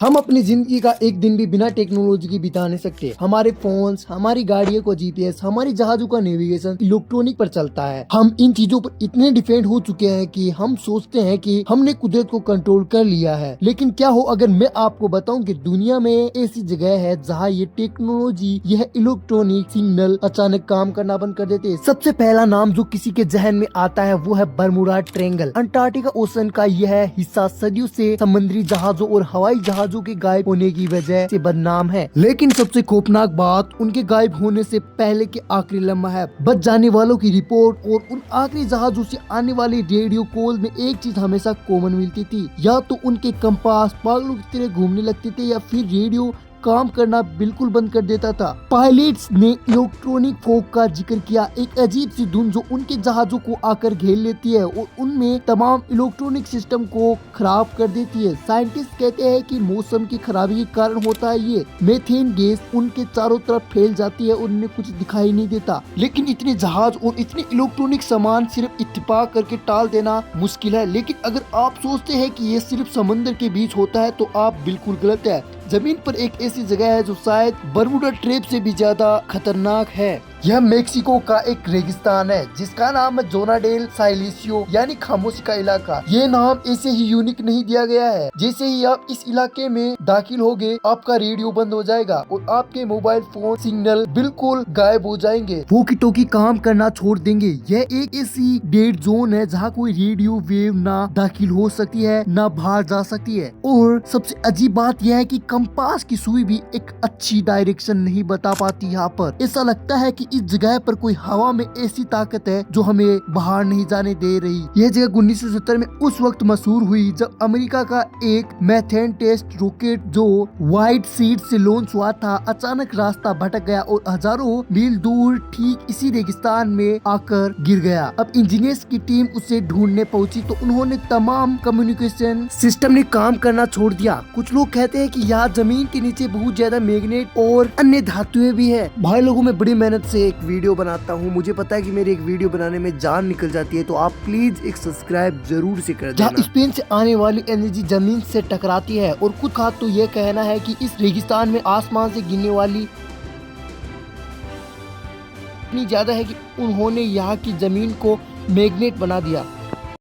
हम अपनी जिंदगी का एक दिन भी बिना टेक्नोलॉजी के बिता नहीं सकते। हमारे फोन्स, हमारी गाड़ियों को जीपीएस, हमारी जहाजों का नेविगेशन इलेक्ट्रॉनिक पर चलता है। हम इन चीजों पर इतने डिपेंड हो चुके हैं कि हम सोचते हैं कि हमने कुदरत को कंट्रोल कर लिया है। लेकिन क्या हो अगर मैं आपको बताऊं कि दुनिया में ऐसी जगह है जहां ये टेक्नोलॉजी, यह इलेक्ट्रॉनिक सिग्नल अचानक काम करना बंद कर देते हैं। सबसे पहला नाम जो किसी के जहन में आता है वो है बरमुडा ट्रायंगल। अंटार्कटिका ओशन का यह हिस्सा सदियों से समुद्री जहाजों और हवाई जहाजों के गायब होने की वजह से बदनाम है। लेकिन सबसे खौफनाक बात उनके गायब होने से पहले के आखिरी लम्हा है। बच जाने वालों की रिपोर्ट और उन आखिरी जहाजों से आने वाली रेडियो कॉल में एक चीज हमेशा कॉमन मिलती थी, या तो उनके कंपास पागलों की तरह घूमने लगते थे या फिर रेडियो काम करना बिल्कुल बंद कर देता था। पायलट्स ने इलेक्ट्रॉनिक फॉग का जिक्र किया, एक अजीब सी धुन जो उनके जहाजों को आकर घेर लेती है और उनमें तमाम इलेक्ट्रॉनिक सिस्टम को खराब कर देती है। साइंटिस्ट कहते हैं कि मौसम की खराबी के कारण होता है ये। मेथेन गैस उनके चारों तरफ फैल जाती है और उन्हें कुछ दिखाई नहीं देता। लेकिन इतने जहाज और इतने इलेक्ट्रॉनिक सामान सिर्फ इत्तेफाक करके टाल देना मुश्किल है। लेकिन अगर आप सोचते हैं कि ये सिर्फ समंदर के बीच होता है तो आप बिल्कुल गलत है। जमीन पर एक ऐसी जगह है जो शायद बरमुडा ट्रेप से भी ज्यादा खतरनाक है। यह मेक्सिको का एक रेगिस्तान है जिसका नाम है जोना डेल साइलेसियो यानी खामोशी का इलाका। ये नाम ऐसे ही यूनिक नहीं दिया गया है। जैसे ही आप इस इलाके में दाखिल होगे आपका रेडियो बंद हो जाएगा और आपके मोबाइल फोन सिग्नल बिल्कुल गायब हो जाएंगे। वॉकी टॉकी काम करना छोड़ देंगे। यह एक ऐसी डेड जोन है जहाँ कोई रेडियो वेव ना दाखिल हो सकती है ना बाहर जा सकती है। और सबसे अजीब बात यह है कि कंपास की सुई भी एक अच्छी डायरेक्शन नहीं बता पाती। यहाँ पर ऐसा लगता है कि इस जगह पर कोई हवा में ऐसी ताकत है जो हमें बाहर नहीं जाने दे रही। यह जगह 1970 में उस वक्त मशहूर हुई जब अमेरिका का एक मैथेन टेस्ट रॉकेट जो व्हाइट सीड से लॉन्च हुआ था अचानक रास्ता भटक गया और हजारों मील दूर ठीक इसी रेगिस्तान में आकर गिर गया। अब इंजीनियर्स की टीम उसे ढूंढने पहुंची तो उन्होंने तमाम कम्युनिकेशन सिस्टम ने काम करना छोड़ दिया। कुछ लोग कहते हैं कि यहाँ जमीन के नीचे बहुत ज्यादा मैग्नेट और अन्य धातुएं भी है। भाई लोगों में बड़ी मेहनत से एक वीडियो बनाता हूँ। मुझे पता है कि मेरी एक वीडियो बनाने में जान निकल जाती है, तो आप प्लीज एक सब्सक्राइब जरूर से कर देना। स्पेन से आने वाली एनर्जी जमीन से टकराती है और कुछ का तो यह कहना है कि इस रेगिस्तान में आसमान से गिरने वाली इतनी ज्यादा है कि उन्होंने यहाँ की जमीन को मैग्नेट बना दिया।